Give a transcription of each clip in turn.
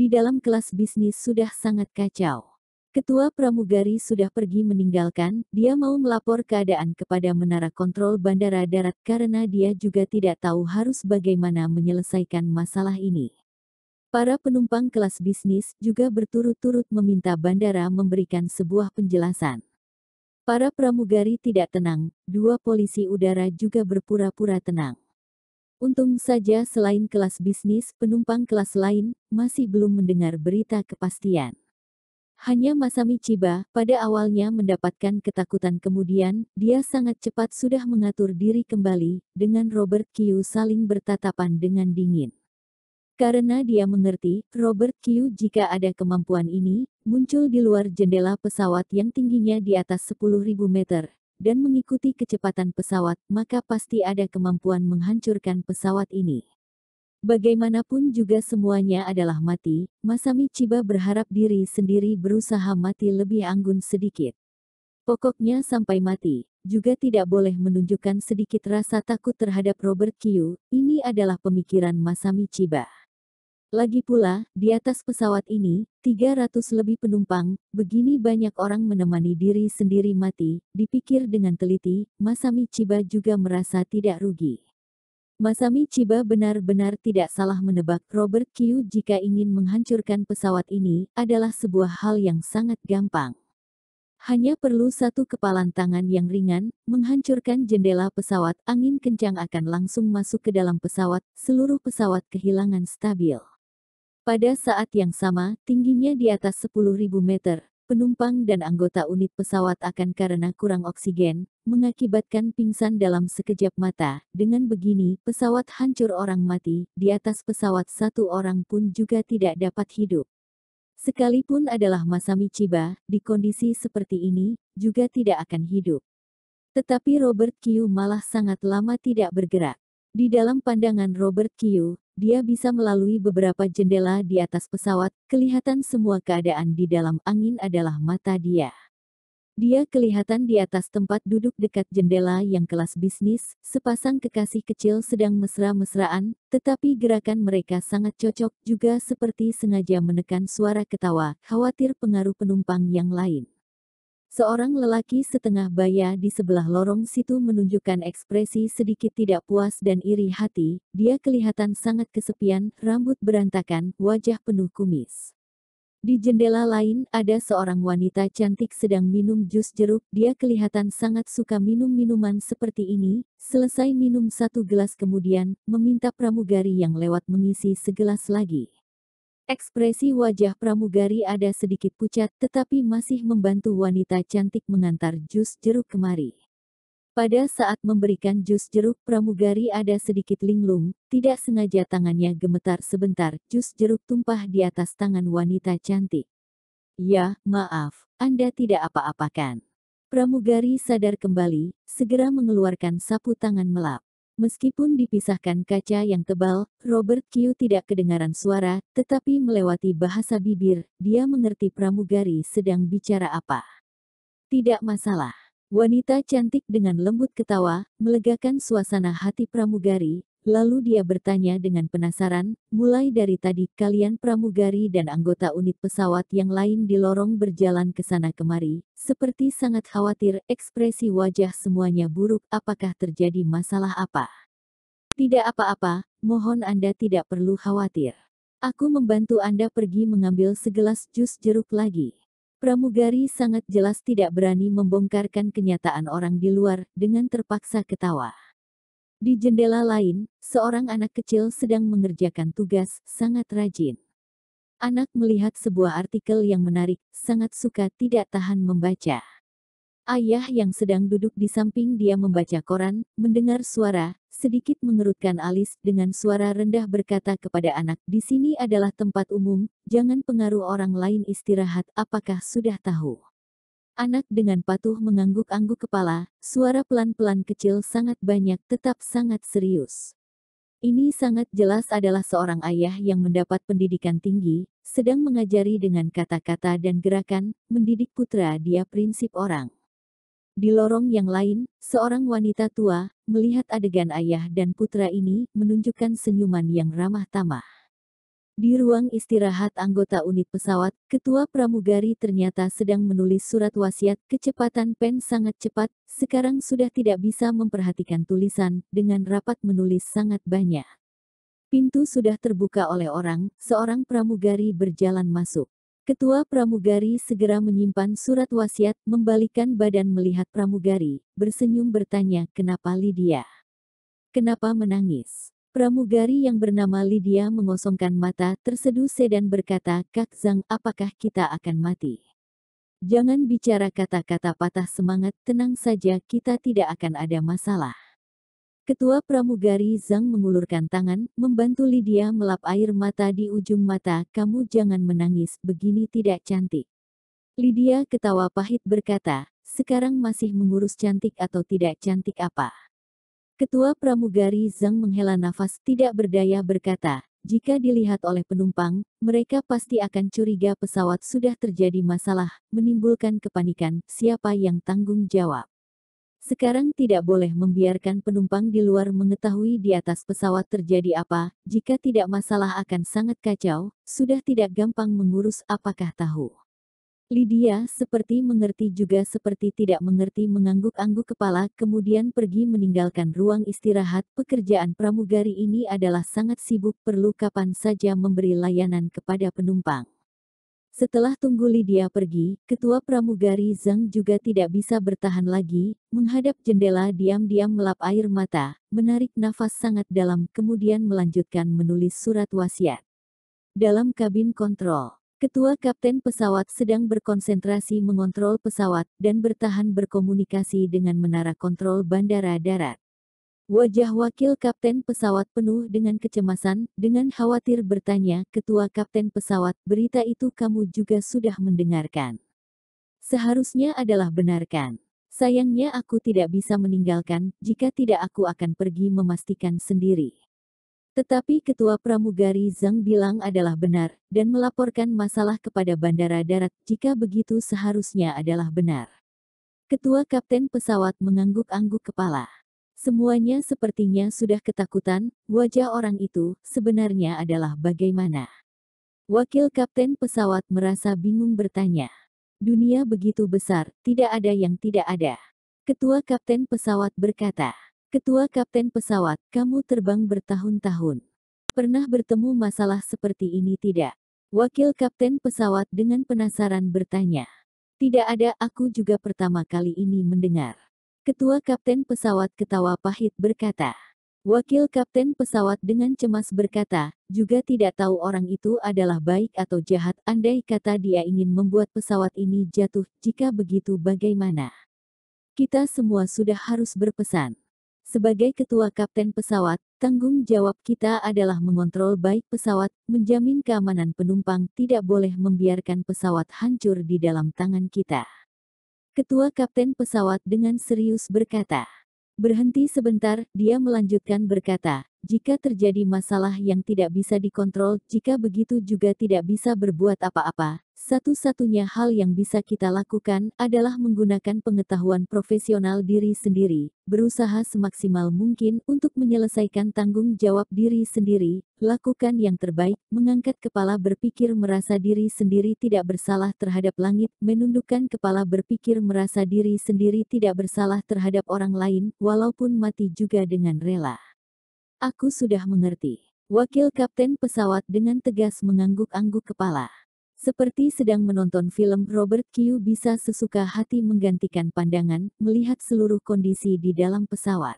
Di dalam kelas bisnis sudah sangat kacau. Ketua pramugari sudah pergi meninggalkan, dia mau melapor keadaan kepada menara kontrol bandara darat karena dia juga tidak tahu harus bagaimana menyelesaikan masalah ini. Para penumpang kelas bisnis juga berturut-turut meminta bandara memberikan sebuah penjelasan. Para pramugari tidak tenang, dua polisi udara juga berpura-pura tenang. Untung saja selain kelas bisnis, penumpang kelas lain masih belum mendengar berita kepastian. Hanya Masami Chiba, pada awalnya mendapatkan ketakutan kemudian, dia sangat cepat sudah mengatur diri kembali, dengan Robert Kyu saling bertatapan dengan dingin. Karena dia mengerti, Robert Kyu jika ada kemampuan ini, muncul di luar jendela pesawat yang tingginya di atas 10.000 meter, dan mengikuti kecepatan pesawat, maka pasti ada kemampuan menghancurkan pesawat ini. Bagaimanapun juga semuanya adalah mati, Masami Chiba berharap diri sendiri berusaha mati lebih anggun sedikit. Pokoknya sampai mati, juga tidak boleh menunjukkan sedikit rasa takut terhadap Robert Kyu, ini adalah pemikiran Masami Chiba. Lagi pula, di atas pesawat ini, 300 lebih penumpang, begini banyak orang menemani diri sendiri mati, dipikir dengan teliti, Masami Chiba juga merasa tidak rugi. Masami Chiba benar-benar tidak salah menebak Robert Kyu jika ingin menghancurkan pesawat ini, adalah sebuah hal yang sangat gampang. Hanya perlu satu kepalan tangan yang ringan, menghancurkan jendela pesawat, angin kencang akan langsung masuk ke dalam pesawat, seluruh pesawat kehilangan stabil. Pada saat yang sama, tingginya di atas 10.000 meter, penumpang dan anggota unit pesawat akan karena kurang oksigen, mengakibatkan pingsan dalam sekejap mata. Dengan begini, pesawat hancur orang mati, di atas pesawat satu orang pun juga tidak dapat hidup. Sekalipun adalah Masami Chiba, di kondisi seperti ini, juga tidak akan hidup. Tetapi Robert Kyu malah sangat lama tidak bergerak. Di dalam pandangan Robert Kyu, dia bisa melalui beberapa jendela di atas pesawat, kelihatan semua keadaan di dalam angin adalah mata dia. Dia kelihatan di atas tempat duduk dekat jendela yang kelas bisnis, sepasang kekasih kecil sedang mesra-mesraan, tetapi gerakan mereka sangat cocok juga seperti sengaja menekan suara ketawa, khawatir pengaruh penumpang yang lain. Seorang lelaki setengah baya di sebelah lorong situ menunjukkan ekspresi sedikit tidak puas dan iri hati, dia kelihatan sangat kesepian, rambut berantakan, wajah penuh kumis. Di jendela lain, ada seorang wanita cantik sedang minum jus jeruk, dia kelihatan sangat suka minum minuman seperti ini, selesai minum satu gelas kemudian, meminta pramugari yang lewat mengisi segelas lagi. Ekspresi wajah pramugari ada sedikit pucat tetapi masih membantu wanita cantik mengantar jus jeruk kemari. Pada saat memberikan jus jeruk pramugari ada sedikit linglung, tidak sengaja tangannya gemetar sebentar, jus jeruk tumpah di atas tangan wanita cantik. Ya, maaf, Anda tidak apa-apakan. Pramugari sadar kembali, segera mengeluarkan sapu tangan melap. Meskipun dipisahkan kaca yang tebal, Robert Kyu tidak kedengaran suara, tetapi melewati bahasa bibir, dia mengerti pramugari sedang bicara apa. Tidak masalah. Wanita cantik dengan lembut ketawa, melegakan suasana hati pramugari, lalu dia bertanya dengan penasaran, mulai dari tadi kalian pramugari dan anggota unit pesawat yang lain di lorong berjalan ke sana kemari, seperti sangat khawatir, ekspresi wajah semuanya buruk, apakah terjadi masalah apa? Tidak apa-apa, mohon Anda tidak perlu khawatir. Aku membantu Anda pergi mengambil segelas jus jeruk lagi. Pramugari sangat jelas tidak berani membongkarkan kenyataan orang di luar, dengan terpaksa ketawa. Di jendela lain, seorang anak kecil sedang mengerjakan tugas, sangat rajin. Anak melihat sebuah artikel yang menarik, sangat suka tidak tahan membaca. Ayah yang sedang duduk di samping dia membaca koran, mendengar suara, sedikit mengerutkan alis, dengan suara rendah berkata kepada anak, di sini adalah tempat umum, jangan pengaruh orang lain istirahat, apakah sudah tahu? Anak dengan patuh mengangguk-angguk kepala, suara pelan-pelan kecil sangat banyak tetap sangat serius. Ini sangat jelas adalah seorang ayah yang mendapat pendidikan tinggi, sedang mengajari dengan kata-kata dan gerakan, mendidik putra dia prinsip orang. Di lorong yang lain, seorang wanita tua, melihat adegan ayah dan putra ini, menunjukkan senyuman yang ramah tamah. Di ruang istirahat anggota unit pesawat, ketua pramugari ternyata sedang menulis surat wasiat. Kecepatan pen sangat cepat, sekarang sudah tidak bisa memperhatikan tulisan, dengan rapat menulis sangat banyak. Pintu sudah terbuka oleh seorang pramugari berjalan masuk. Ketua pramugari segera menyimpan surat wasiat, membalikkan badan melihat pramugari, bersenyum bertanya, "Kenapa Lydia? Kenapa menangis?" Pramugari yang bernama Lydia mengosongkan mata, terseduh dan berkata, "Kak Zhang, apakah kita akan mati? Jangan bicara kata-kata patah semangat, tenang saja, kita tidak akan ada masalah." Ketua pramugari Zhang mengulurkan tangan, membantu Lydia melap air mata di ujung mata. "Kamu jangan menangis, begini tidak cantik." Lydia ketawa pahit berkata, "Sekarang masih mengurus cantik atau tidak cantik apa?" Ketua pramugari Zhang menghela nafas tidak berdaya berkata, "Jika dilihat oleh penumpang, mereka pasti akan curiga pesawat sudah terjadi masalah, menimbulkan kepanikan, siapa yang tanggung jawab? Sekarang tidak boleh membiarkan penumpang di luar mengetahui di atas pesawat terjadi apa, jika tidak masalah akan sangat kacau, sudah tidak gampang mengurus, apakah tahu?" Lydia seperti mengerti juga seperti tidak mengerti, mengangguk-angguk kepala, kemudian pergi meninggalkan ruang istirahat. Pekerjaan pramugari ini adalah sangat sibuk, perlu kapan saja memberi layanan kepada penumpang. Setelah tunggu Lydia pergi, ketua pramugari Zhang juga tidak bisa bertahan lagi, menghadap jendela diam-diam melap air mata, menarik nafas sangat dalam, kemudian melanjutkan menulis surat wasiat. Dalam kabin kontrol, ketua kapten pesawat sedang berkonsentrasi mengontrol pesawat dan bertahan berkomunikasi dengan menara kontrol bandara darat. Wajah wakil kapten pesawat penuh dengan kecemasan, dengan khawatir bertanya, "Ketua kapten pesawat, berita itu kamu juga sudah mendengarkan? Seharusnya adalah benarkan. Sayangnya aku tidak bisa meninggalkan, jika tidak aku akan pergi memastikan sendiri." Tetapi ketua pramugari Zhang bilang adalah benar, dan melaporkan masalah kepada bandara darat, jika begitu seharusnya adalah benar. Ketua kapten pesawat mengangguk-angguk kepala. Semuanya sepertinya sudah ketakutan, wajah orang itu sebenarnya adalah bagaimana? Wakil kapten pesawat merasa bingung bertanya. "Dunia begitu besar, tidak ada yang tidak ada." Ketua kapten pesawat berkata. "Ketua kapten pesawat, kamu terbang bertahun-tahun. Pernah bertemu masalah seperti ini tidak?" Wakil kapten pesawat dengan penasaran bertanya. "Tidak ada, aku juga pertama kali ini mendengar." Ketua kapten pesawat ketawa pahit berkata. Wakil kapten pesawat dengan cemas berkata, "Juga tidak tahu orang itu adalah baik atau jahat, andai kata dia ingin membuat pesawat ini jatuh, jika begitu bagaimana? Kita semua sudah harus berpesan. Sebagai ketua kapten pesawat, tanggung jawab kita adalah mengontrol baik pesawat, menjamin keamanan penumpang, tidak boleh membiarkan pesawat hancur di dalam tangan kita." Ketua kapten pesawat dengan serius berkata. Berhenti sebentar, dia melanjutkan berkata, "Jika terjadi masalah yang tidak bisa dikontrol, jika begitu juga tidak bisa berbuat apa-apa, satu-satunya hal yang bisa kita lakukan adalah menggunakan pengetahuan profesional diri sendiri, berusaha semaksimal mungkin untuk menyelesaikan tanggung jawab diri sendiri, lakukan yang terbaik, mengangkat kepala berpikir merasa diri sendiri tidak bersalah terhadap langit, menundukkan kepala berpikir merasa diri sendiri tidak bersalah terhadap orang lain, walaupun mati juga dengan rela." "Aku sudah mengerti." Wakil kapten pesawat dengan tegas mengangguk-angguk kepala. Seperti sedang menonton film, Robert Kyu bisa sesuka hati menggantikan pandangan, melihat seluruh kondisi di dalam pesawat.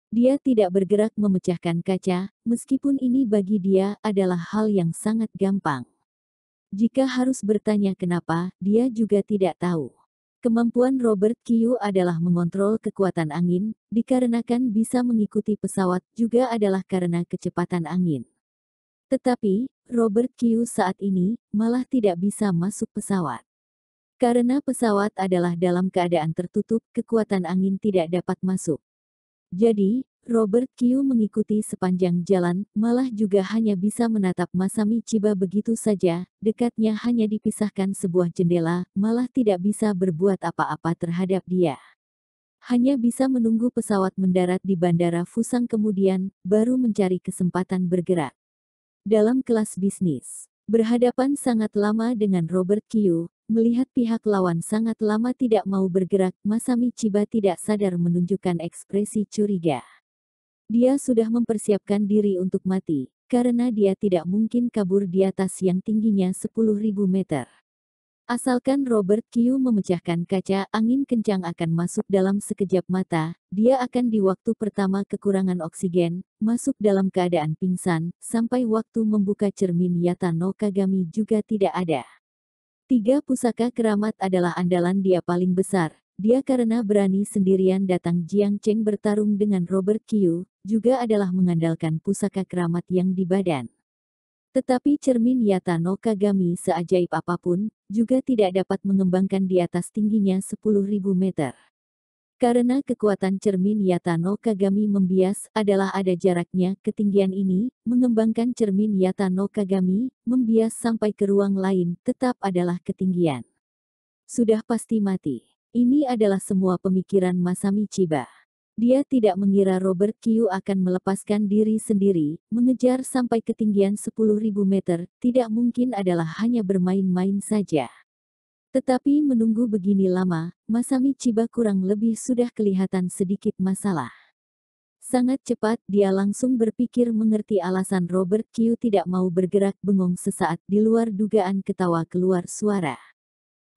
Dia tidak bergerak memecahkan kaca, meskipun ini bagi dia adalah hal yang sangat gampang. Jika harus bertanya kenapa, dia juga tidak tahu. Kemampuan Robert Kyu adalah mengontrol kekuatan angin, dikarenakan bisa mengikuti pesawat, juga adalah karena kecepatan angin. Tetapi, Robert Kyu saat ini malah tidak bisa masuk pesawat. Karena pesawat adalah dalam keadaan tertutup, kekuatan angin tidak dapat masuk. Jadi, Robert Kyu mengikuti sepanjang jalan, malah juga hanya bisa menatap Masami Chiba begitu saja, dekatnya hanya dipisahkan sebuah jendela, malah tidak bisa berbuat apa-apa terhadap dia. Hanya bisa menunggu pesawat mendarat di Bandara Fusang kemudian, baru mencari kesempatan bergerak. Dalam kelas bisnis, berhadapan sangat lama dengan Robert Kyu, melihat pihak lawan sangat lama tidak mau bergerak, Masami Chiba tidak sadar menunjukkan ekspresi curiga. Dia sudah mempersiapkan diri untuk mati, karena dia tidak mungkin kabur di atas yang tingginya 10.000 meter. Asalkan Robert Kyu memecahkan kaca, angin kencang akan masuk dalam sekejap mata, dia akan di waktu pertama kekurangan oksigen, masuk dalam keadaan pingsan, sampai waktu membuka cermin Yata no Kagami juga tidak ada. 3 pusaka keramat adalah andalan dia paling besar, dia karena berani sendirian datang Jiang Cheng bertarung dengan Robert Kyu, juga adalah mengandalkan pusaka keramat yang di badan. Tetapi cermin Yata no Kagami seajaib apapun, juga tidak dapat mengembangkan di atas tingginya 10.000 meter. Karena kekuatan cermin Yata no Kagami membias adalah ada jaraknya, ketinggian ini, mengembangkan cermin Yata no Kagami, membias sampai ke ruang lain, tetap adalah ketinggian. Sudah pasti mati. Ini adalah semua pemikiran Masami Chiba. Dia tidak mengira Robert Kyu akan melepaskan diri sendiri, mengejar sampai ketinggian 10.000 meter, tidak mungkin adalah hanya bermain-main saja. Tetapi menunggu begini lama, Masami Chiba kurang lebih sudah kelihatan sedikit masalah. Sangat cepat dia langsung berpikir mengerti alasan Robert Kyu tidak mau bergerak, bengong sesaat, di luar dugaan ketawa keluar suara.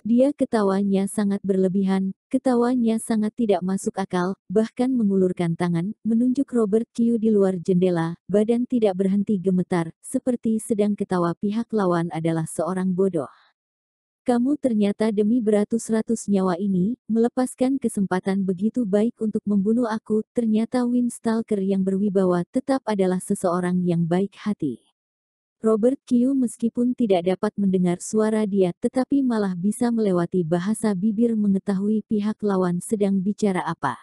Dia ketawanya sangat berlebihan, ketawanya sangat tidak masuk akal, bahkan mengulurkan tangan, menunjuk Robert Kyu di luar jendela, badan tidak berhenti gemetar, seperti sedang ketawa pihak lawan adalah seorang bodoh. Kamu ternyata demi beratus-ratus nyawa ini, melepaskan kesempatan begitu baik untuk membunuh aku, ternyata Windstalker yang berwibawa tetap adalah seseorang yang baik hati. Robert Kyu meskipun tidak dapat mendengar suara dia, tetapi malah bisa melewati bahasa bibir mengetahui pihak lawan sedang bicara apa.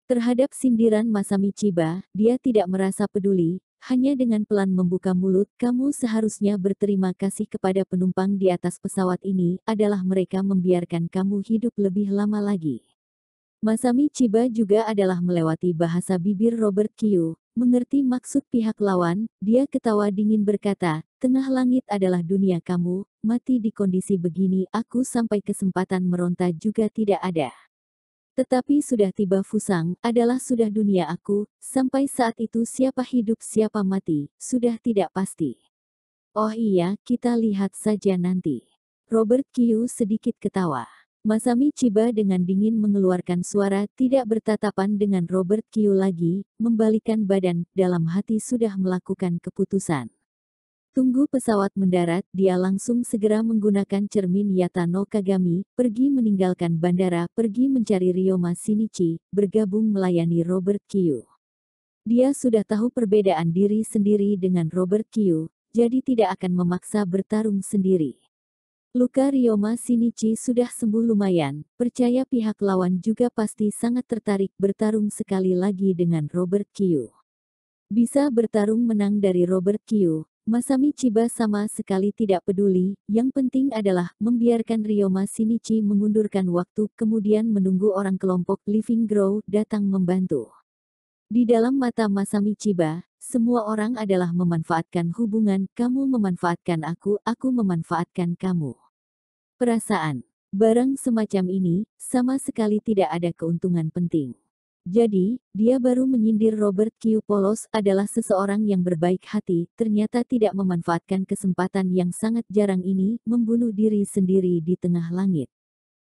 Terhadap sindiran Masami Chiba, dia tidak merasa peduli, hanya dengan pelan membuka mulut, kamu seharusnya berterima kasih kepada penumpang di atas pesawat ini, adalah mereka membiarkan kamu hidup lebih lama lagi. Masami Chiba juga adalah melewati bahasa bibir Robert Kyu, mengerti maksud pihak lawan, dia ketawa dingin berkata, tengah langit adalah dunia kamu, mati di kondisi begini, aku sampai kesempatan meronta juga tidak ada. Tetapi sudah tiba Fusang, adalah sudah dunia aku, sampai saat itu siapa hidup siapa mati, sudah tidak pasti. Oh iya, kita lihat saja nanti. Robert Kyu sedikit ketawa. Masami Chiba dengan dingin mengeluarkan suara, tidak bertatapan dengan Robert Kyu lagi, membalikkan badan, dalam hati sudah melakukan keputusan. Tunggu pesawat mendarat, dia langsung segera menggunakan cermin Yata no Kagami, pergi meninggalkan bandara, pergi mencari Ryoma Shinichi, bergabung melayani Robert Kyu. Dia sudah tahu perbedaan diri sendiri dengan Robert Kyu, jadi tidak akan memaksa bertarung sendiri. Luka Ryoma Shinichi sudah sembuh lumayan, percaya pihak lawan juga pasti sangat tertarik bertarung sekali lagi dengan Robert Kyu. Bisa bertarung menang dari Robert Kyu, Masami Chiba sama sekali tidak peduli, yang penting adalah membiarkan Ryoma Shinichi mengundurkan waktu kemudian menunggu orang kelompok Living Grow datang membantu. Di dalam mata Masami Chiba, semua orang adalah memanfaatkan hubungan, kamu memanfaatkan aku memanfaatkan kamu. Perasaan, barang semacam ini, sama sekali tidak ada keuntungan penting. Jadi, dia baru menyindir Robert Kyu polos adalah seseorang yang berbaik hati, ternyata tidak memanfaatkan kesempatan yang sangat jarang ini, membunuh diri sendiri di tengah langit.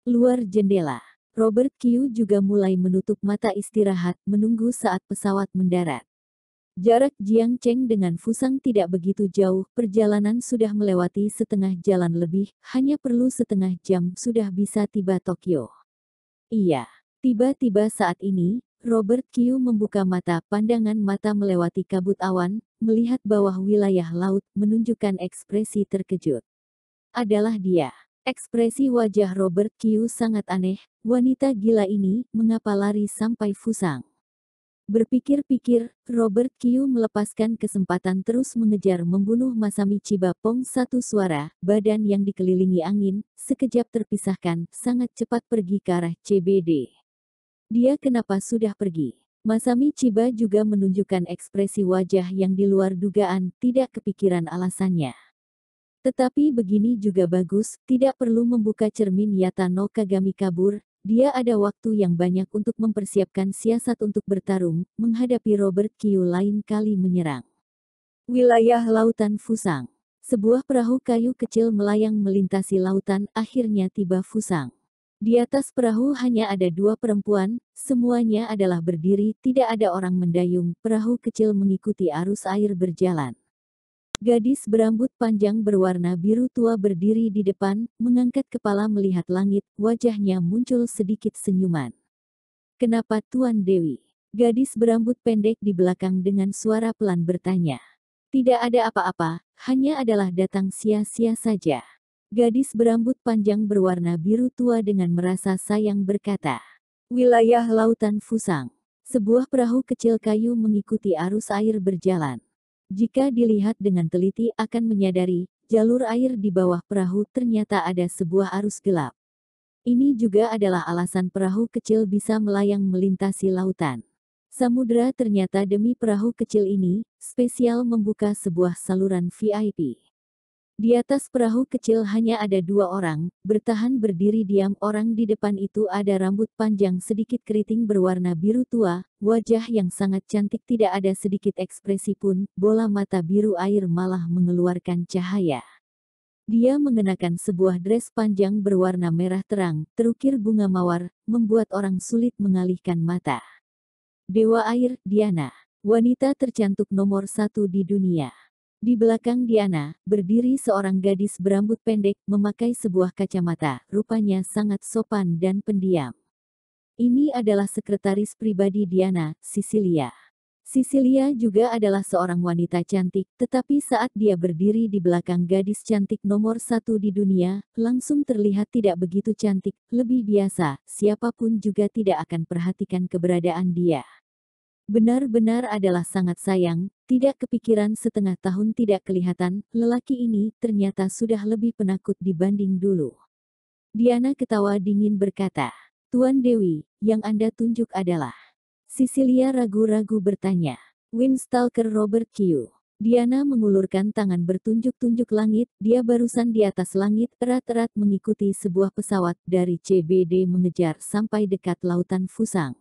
Luar jendela, Robert Kyu juga mulai menutup mata istirahat, menunggu saat pesawat mendarat. Jarak Jiang Cheng dengan Fusang tidak begitu jauh, perjalanan sudah melewati setengah jalan lebih, hanya perlu setengah jam sudah bisa tiba Tokyo. Iya, tiba-tiba saat ini, Robert Kyu membuka mata, pandangan mata melewati kabut awan, melihat bawah wilayah laut, menunjukkan ekspresi terkejut. Adalah dia. Ekspresi wajah Robert Kyu sangat aneh, wanita gila ini, mengapa lari sampai Fusang? Berpikir-pikir, Robert Kyu melepaskan kesempatan terus mengejar membunuh Masami Chiba. Pong satu suara, badan yang dikelilingi angin, sekejap terpisahkan, sangat cepat pergi ke arah CBD. Dia kenapa sudah pergi? Masami Chiba juga menunjukkan ekspresi wajah yang di luar dugaan, tidak kepikiran alasannya. Tetapi begini juga bagus, tidak perlu membuka cermin Yata no Kagami kabur, dia ada waktu yang banyak untuk mempersiapkan siasat untuk bertarung, menghadapi Robert Kyu lain kali menyerang. Wilayah Lautan Fusang. Sebuah perahu kayu kecil melayang melintasi lautan, akhirnya tiba Fusang. Di atas perahu hanya ada dua perempuan, semuanya adalah berdiri, tidak ada orang mendayung, perahu kecil mengikuti arus air berjalan. Gadis berambut panjang berwarna biru tua berdiri di depan, mengangkat kepala melihat langit, wajahnya muncul sedikit senyuman. "Kenapa Tuan Dewi?" Gadis berambut pendek di belakang dengan suara pelan bertanya. "Tidak ada apa-apa, hanya adalah datang sia-sia saja." Gadis berambut panjang berwarna biru tua dengan merasa sayang berkata. Wilayah Lautan Fusang. Sebuah perahu kecil kayu mengikuti arus air berjalan. Jika dilihat dengan teliti akan menyadari, jalur air di bawah perahu ternyata ada sebuah arus gelap. Ini juga adalah alasan perahu kecil bisa melayang melintasi lautan. Samudera ternyata demi perahu kecil ini, spesial membuka sebuah saluran VIP. Di atas perahu kecil hanya ada dua orang, bertahan berdiri diam. Orang di depan itu ada rambut panjang sedikit keriting berwarna biru tua, wajah yang sangat cantik tidak ada sedikit ekspresi pun, bola mata biru air malah mengeluarkan cahaya. Dia mengenakan sebuah dress panjang berwarna merah terang, terukir bunga mawar, membuat orang sulit mengalihkan mata. Dewa Air, Diana. Wanita tercantik nomor 1 di dunia. Di belakang Diana, berdiri seorang gadis berambut pendek, memakai sebuah kacamata, rupanya sangat sopan dan pendiam. Ini adalah sekretaris pribadi Diana, Cecilia. Cecilia juga adalah seorang wanita cantik, tetapi saat dia berdiri di belakang gadis cantik nomor 1 di dunia, langsung terlihat tidak begitu cantik, lebih biasa, siapapun juga tidak akan perhatikan keberadaan dia. Benar-benar adalah sangat sayang, tidak kepikiran setengah tahun tidak kelihatan, lelaki ini ternyata sudah lebih penakut dibanding dulu. Diana ketawa dingin berkata, "Tuan Dewi, yang Anda tunjuk adalah..." Cecilia ragu-ragu bertanya, "Windstalker Robert Kyu." Diana mengulurkan tangan bertunjuk-tunjuk langit, dia barusan di atas langit, erat-erat mengikuti sebuah pesawat dari CBD mengejar sampai dekat lautan Fusang.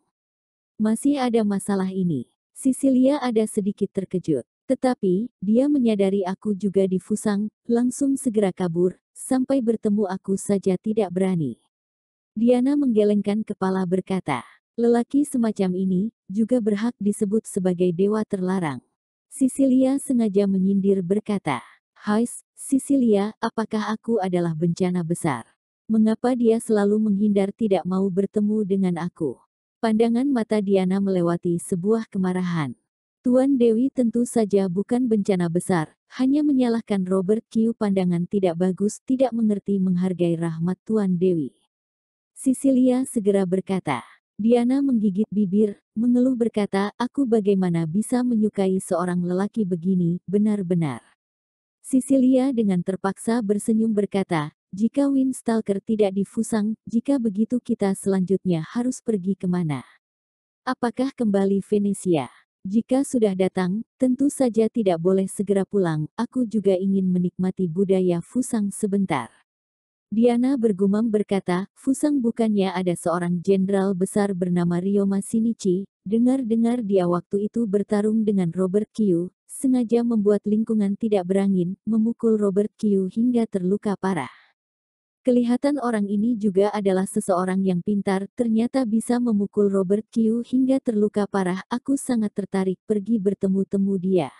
Masih ada masalah ini. Cecilia ada sedikit terkejut. Tetapi, dia menyadari aku juga di Fusang, langsung segera kabur, sampai bertemu aku saja tidak berani. Diana menggelengkan kepala berkata, lelaki semacam ini, juga berhak disebut sebagai dewa terlarang. Cecilia sengaja menyindir berkata, "Hais, Cecilia, apakah aku adalah bencana besar? Mengapa dia selalu menghindar tidak mau bertemu dengan aku?" Pandangan mata Diana melewati sebuah kemarahan. Tuan Dewi tentu saja bukan bencana besar, hanya menyalahkan Robert Kyu. Pandangan tidak bagus, tidak mengerti menghargai rahmat Tuan Dewi. Cecilia segera berkata. Diana menggigit bibir, mengeluh berkata, "Aku bagaimana bisa menyukai seorang lelaki begini, benar-benar." Cecilia dengan terpaksa bersenyum berkata, "Jika Windstalker tidak di Fusang, jika begitu kita selanjutnya harus pergi kemana? Apakah kembali Venesia? Jika sudah datang, tentu saja tidak boleh segera pulang, aku juga ingin menikmati budaya Fusang sebentar." Diana bergumam berkata, "Fusang bukannya ada seorang jenderal besar bernama Ryoma Shinichi, dengar-dengar dia waktu itu bertarung dengan Robert Kyu, sengaja membuat lingkungan tidak berangin, memukul Robert Kyu hingga terluka parah. Kelihatan orang ini juga adalah seseorang yang pintar, ternyata bisa memukul Robert Kyu hingga terluka parah. Aku sangat tertarik pergi bertemu-temu dia.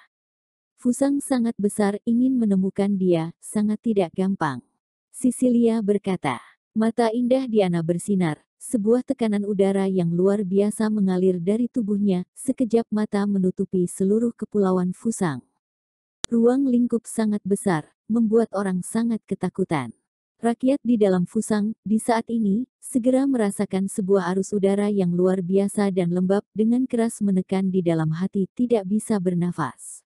Fusang sangat besar, ingin menemukan dia, sangat tidak gampang." Cecilia berkata. Mata indah Diana bersinar, sebuah tekanan udara yang luar biasa mengalir dari tubuhnya, sekejap mata menutupi seluruh kepulauan Fusang. Ruang lingkup sangat besar, membuat orang sangat ketakutan. Rakyat di dalam Fusang, di saat ini, segera merasakan sebuah arus udara yang luar biasa dan lembab, dengan keras menekan di dalam hati, tidak bisa bernafas.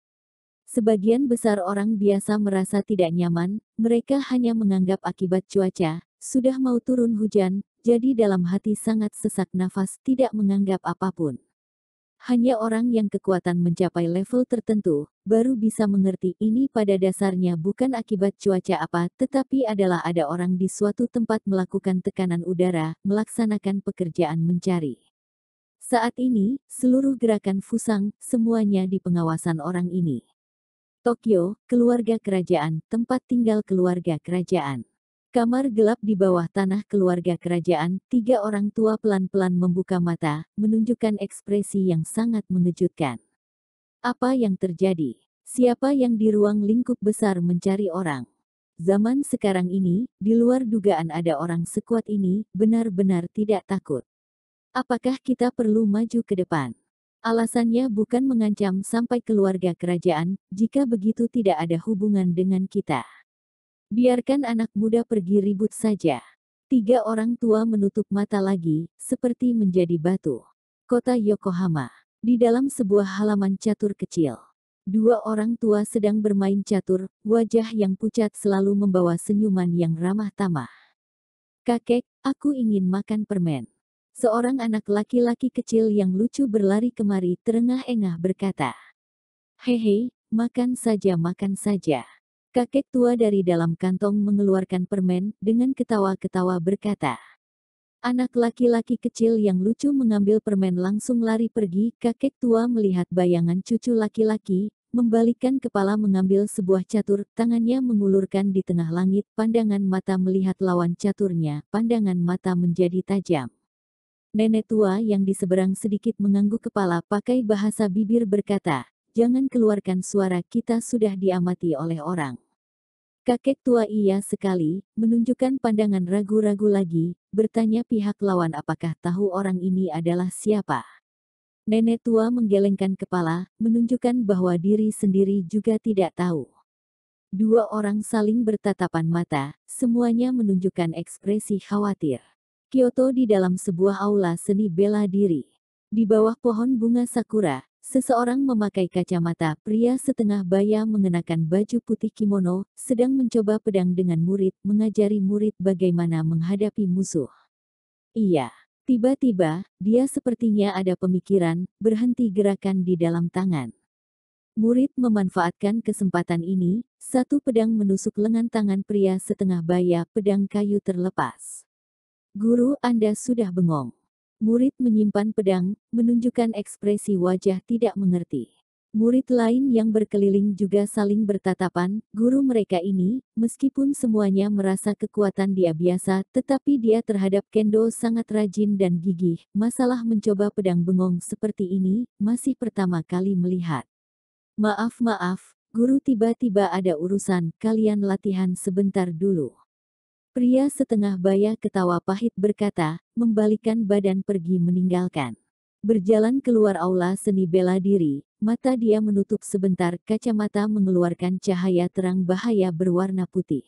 Sebagian besar orang biasa merasa tidak nyaman, mereka hanya menganggap akibat cuaca, sudah mau turun hujan, jadi dalam hati sangat sesak nafas, tidak menganggap apapun. Hanya orang yang kekuatan mencapai level tertentu, baru bisa mengerti ini pada dasarnya bukan akibat cuaca apa, tetapi adalah ada orang di suatu tempat melakukan tekanan udara, melaksanakan pekerjaan mencari. Saat ini, seluruh gerakan Fusang, semuanya di pengawasan orang ini. Tokyo, keluarga kerajaan, tempat tinggal keluarga kerajaan. Kamar gelap di bawah tanah keluarga kerajaan, tiga orang tua pelan-pelan membuka mata, menunjukkan ekspresi yang sangat mengejutkan. Apa yang terjadi? Siapa yang di ruang lingkup besar mencari orang? Zaman sekarang ini, di luar dugaan ada orang sekuat ini, benar-benar tidak takut. Apakah kita perlu maju ke depan? Alasannya bukan mengancam sampai keluarga kerajaan, jika begitu tidak ada hubungan dengan kita. Biarkan anak muda pergi ribut saja. Tiga orang tua menutup mata lagi, seperti menjadi batu. Kota Yokohama. Di dalam sebuah halaman catur kecil. Dua orang tua sedang bermain catur, wajah yang pucat selalu membawa senyuman yang ramah tamah. Kakek, aku ingin makan permen. Seorang anak laki-laki kecil yang lucu berlari kemari terengah-engah berkata. Hehe, makan saja makan saja. Kakek tua dari dalam kantong mengeluarkan permen, dengan ketawa-ketawa berkata. Anak laki-laki kecil yang lucu mengambil permen langsung lari pergi, kakek tua melihat bayangan cucu laki-laki, membalikkan kepala mengambil sebuah catur, tangannya mengulurkan di tengah langit, pandangan mata melihat lawan caturnya, pandangan mata menjadi tajam. Nenek tua yang di seberang sedikit mengangguk kepala pakai bahasa bibir berkata, jangan keluarkan suara, kita sudah diamati oleh orang. Kakek tua iya sekali, menunjukkan pandangan ragu-ragu lagi, bertanya pihak lawan apakah tahu orang ini adalah siapa. Nenek tua menggelengkan kepala, menunjukkan bahwa diri sendiri juga tidak tahu. Dua orang saling bertatapan mata, semuanya menunjukkan ekspresi khawatir. Kyoto di dalam sebuah aula seni bela diri. Di bawah pohon bunga sakura, seseorang memakai kacamata, pria setengah baya mengenakan baju putih kimono, sedang mencoba pedang dengan murid, mengajari murid bagaimana menghadapi musuh. Iya, tiba-tiba, dia sepertinya ada pemikiran, berhenti gerakan di dalam tangan. Murid memanfaatkan kesempatan ini, satu pedang menusuk lengan tangan pria setengah baya, pedang kayu terlepas. Guru, Anda sudah bengong. Murid menyimpan pedang, menunjukkan ekspresi wajah tidak mengerti. Murid lain yang berkeliling juga saling bertatapan, guru mereka ini, meskipun semuanya merasa kekuatan dia biasa, tetapi dia terhadap kendo sangat rajin dan gigih. Masalah mencoba pedang bengong seperti ini, masih pertama kali melihat. Maaf, guru, tiba-tiba ada urusan, kalian latihan sebentar dulu. Pria setengah baya ketawa pahit berkata, membalikkan badan pergi meninggalkan. Berjalan keluar aula seni bela diri, mata dia menutup sebentar, kacamata mengeluarkan cahaya terang bahaya berwarna putih.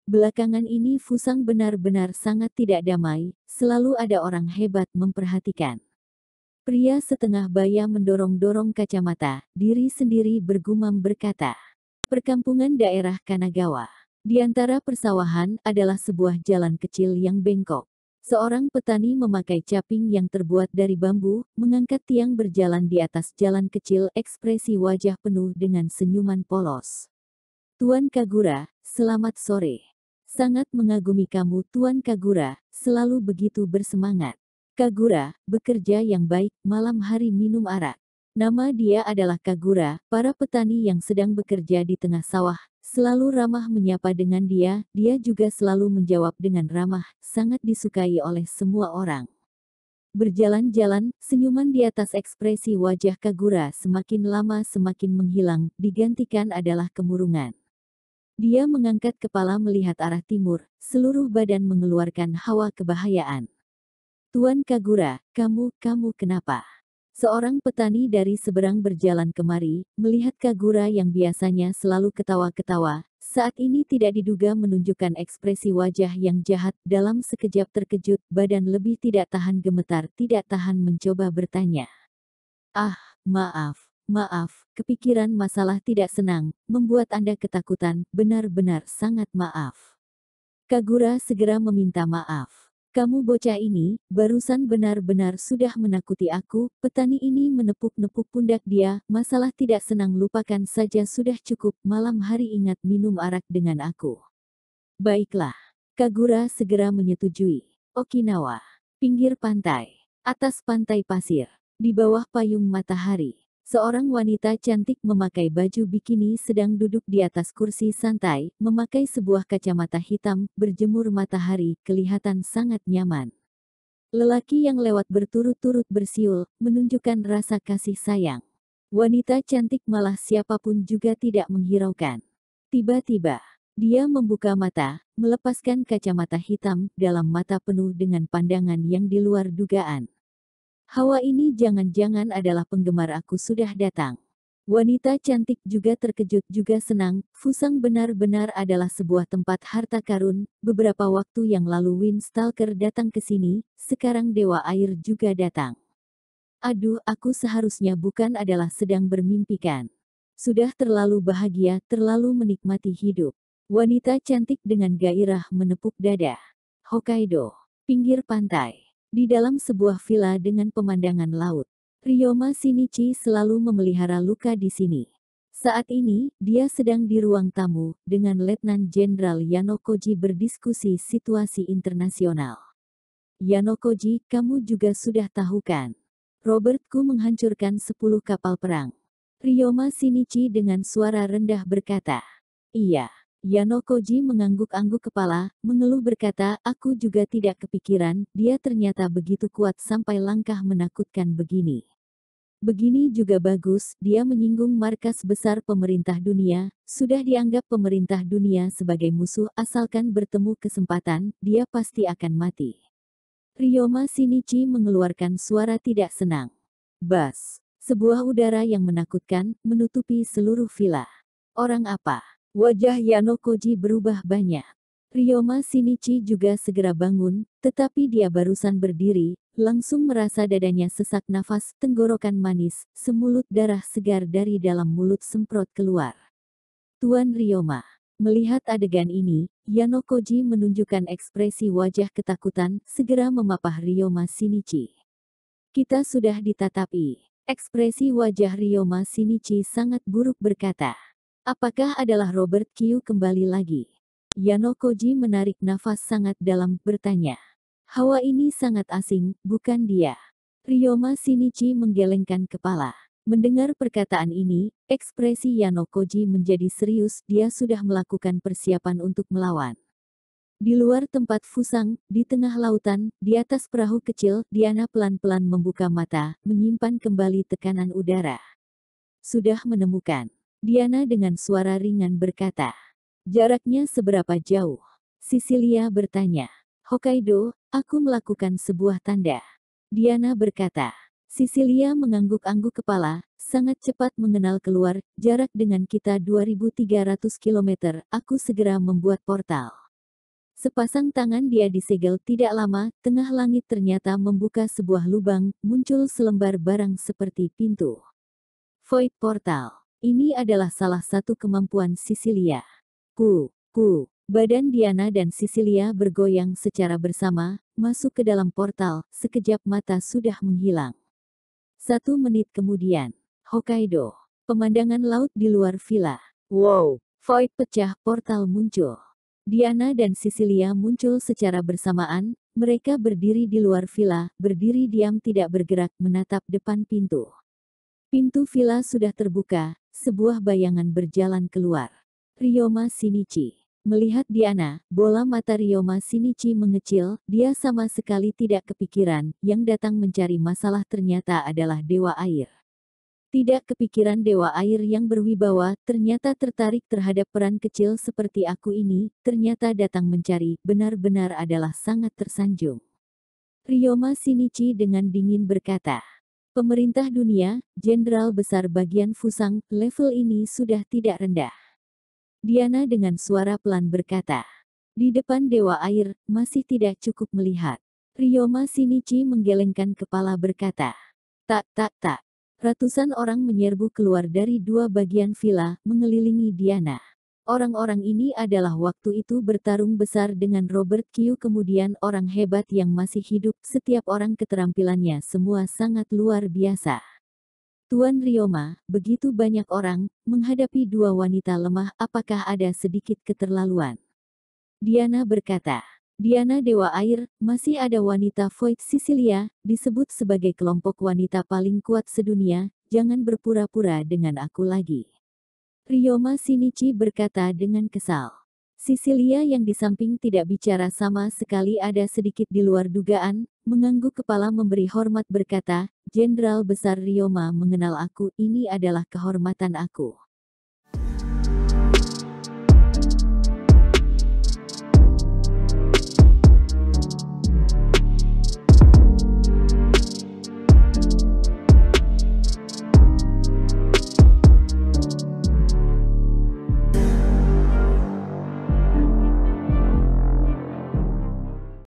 Belakangan ini Fusang benar-benar sangat tidak damai, selalu ada orang hebat memperhatikan. Pria setengah baya mendorong-dorong kacamata, diri sendiri bergumam berkata. Perkampungan daerah Kanagawa. Di antara persawahan adalah sebuah jalan kecil yang bengkok. Seorang petani memakai caping yang terbuat dari bambu, mengangkat tiang berjalan di atas jalan kecil, ekspresi wajah penuh dengan senyuman polos. Tuan Kagura, selamat sore. Sangat mengagumi kamu Tuan Kagura, selalu begitu bersemangat. Kagura, bekerja yang baik, malam hari minum arak. Nama dia adalah Kagura, para petani yang sedang bekerja di tengah sawah, selalu ramah menyapa dengan dia juga selalu menjawab dengan ramah, sangat disukai oleh semua orang. Berjalan-jalan, senyuman di atas ekspresi wajah Kagura semakin lama semakin menghilang, digantikan adalah kemurungan. Dia mengangkat kepala melihat arah timur, seluruh badan mengeluarkan hawa kebahayaan. Tuan Kagura, kamu kenapa? Seorang petani dari seberang berjalan kemari, melihat Kagura yang biasanya selalu ketawa-ketawa, saat ini tidak diduga menunjukkan ekspresi wajah yang jahat, dalam sekejap terkejut, badan lebih tidak tahan gemetar, tidak tahan mencoba bertanya. Ah, maaf, kepikiran masalah tidak senang, membuat Anda ketakutan, benar-benar sangat maaf. Kagura segera meminta maaf. Kamu bocah ini, barusan benar-benar sudah menakuti aku." Petani ini menepuk-nepuk pundak dia, "Masalah tidak senang lupakan saja sudah cukup, malam hari ingat minum arak dengan aku." "Baiklah." Kagura segera menyetujui. Okinawa. Pinggir pantai. Atas pantai pasir. Di bawah payung matahari. Seorang wanita cantik memakai baju bikini sedang duduk di atas kursi santai, memakai sebuah kacamata hitam, berjemur matahari, kelihatan sangat nyaman. Lelaki yang lewat berturut-turut bersiul, menunjukkan rasa kasih sayang. Wanita cantik malah siapapun juga tidak menghiraukan. Tiba-tiba, dia membuka mata, melepaskan kacamata hitam, dalam mata penuh dengan pandangan yang di luar dugaan. "Hawa ini jangan-jangan adalah penggemar aku sudah datang." Wanita cantik juga terkejut juga senang, Fusang benar-benar adalah sebuah tempat harta karun. Beberapa waktu yang lalu Windstalker datang ke sini, sekarang Dewa Air juga datang. Aduh, aku seharusnya bukan adalah sedang bermimpikan. Sudah terlalu bahagia, terlalu menikmati hidup. Wanita cantik dengan gairah menepuk dada. Hokkaido. Pinggir pantai. Di dalam sebuah villa dengan pemandangan laut. Ryoma Shinichi selalu memelihara luka di sini. Saat ini, dia sedang di ruang tamu, dengan Letnan Jenderal Yanokoji berdiskusi situasi internasional. "Yanokoji, kamu juga sudah tahu kan? Robertku menghancurkan 10 kapal perang." Ryoma Shinichi dengan suara rendah berkata. "Iya." Yanokoji mengangguk-angguk kepala, mengeluh berkata, "Aku juga tidak kepikiran, dia ternyata begitu kuat sampai langkah menakutkan begini." Begini juga bagus, dia menyinggung markas besar pemerintah dunia, sudah dianggap pemerintah dunia sebagai musuh asalkan bertemu kesempatan, dia pasti akan mati. Ryoma Shinichi mengeluarkan suara tidak senang. Bas. Sebuah udara yang menakutkan, menutupi seluruh villa. "Orang apa?" Wajah Yanokoji berubah banyak. Ryoma Shinichi juga segera bangun, tetapi dia barusan berdiri, langsung merasa dadanya sesak nafas, tenggorokan manis, semulut darah segar dari dalam mulut semprot keluar. "Tuan Ryoma." Melihat adegan ini, Yanokoji menunjukkan ekspresi wajah ketakutan, segera memapah Ryoma Shinichi. "Kita sudah ditatapi." Ekspresi wajah Ryoma Shinichi sangat buruk berkata. "Apakah adalah Robert Kyu kembali lagi?" Yanokoji menarik nafas sangat dalam, bertanya. "Hawa ini sangat asing, bukan dia?" Ryoma Shinichi menggelengkan kepala. Mendengar perkataan ini, ekspresi Yanokoji menjadi serius, dia sudah melakukan persiapan untuk melawan. Di luar tempat Fusang, di tengah lautan, di atas perahu kecil, Diana pelan-pelan membuka mata, menyimpan kembali tekanan udara. "Sudah menemukan." Diana dengan suara ringan berkata. "Jaraknya seberapa jauh?" Cecilia bertanya. "Hokkaido, aku melakukan sebuah tanda." Diana berkata. Cecilia mengangguk-angguk kepala, sangat cepat mengenal keluar, jarak dengan kita 2.300 km, aku segera membuat portal. Sepasang tangan dia disegel tidak lama, tengah langit ternyata membuka sebuah lubang, muncul selembar barang seperti pintu. Void Portal. Ini adalah salah satu kemampuan Cecilia. Badan Diana dan Cecilia bergoyang secara bersama, masuk ke dalam portal, sekejap mata sudah menghilang. 1 menit kemudian, Hokkaido. Pemandangan laut di luar villa. Wow! Void pecah, portal muncul. Diana dan Cecilia muncul secara bersamaan, mereka berdiri di luar villa, berdiri diam tidak bergerak menatap depan pintu. Pintu villa sudah terbuka, sebuah bayangan berjalan keluar. Ryoma Shinichi. Melihat Diana, bola mata Ryoma Shinichi mengecil, dia sama sekali tidak kepikiran, yang datang mencari masalah ternyata adalah Dewa Air. Tidak kepikiran Dewa Air yang berwibawa, ternyata tertarik terhadap peran kecil seperti aku ini, ternyata datang mencari, benar-benar adalah sangat tersanjung. Ryoma Shinichi dengan dingin berkata. Pemerintah dunia, Jenderal Besar bagian Fusang, level ini sudah tidak rendah. Diana dengan suara pelan berkata. Di depan Dewa Air, masih tidak cukup melihat. Ryoma Shinichi menggelengkan kepala berkata. Tak. Ratusan orang menyerbu keluar dari 2 bagian villa, mengelilingi Diana. Orang-orang ini adalah waktu itu bertarung besar dengan Robert Q, kemudian orang hebat yang masih hidup, setiap orang keterampilannya semua sangat luar biasa. Tuan Rioma, begitu banyak orang, menghadapi dua wanita lemah, apakah ada sedikit keterlaluan? Diana berkata. Diana Dewa Air, masih ada wanita Void Sicilia, disebut sebagai kelompok wanita paling kuat sedunia, jangan berpura-pura dengan aku lagi. Ryoma Shinichi berkata dengan kesal. Sicilia yang di samping tidak bicara sama sekali, ada sedikit di luar dugaan, mengangguk kepala memberi hormat berkata, Jenderal Besar Ryoma mengenal aku, ini adalah kehormatan aku.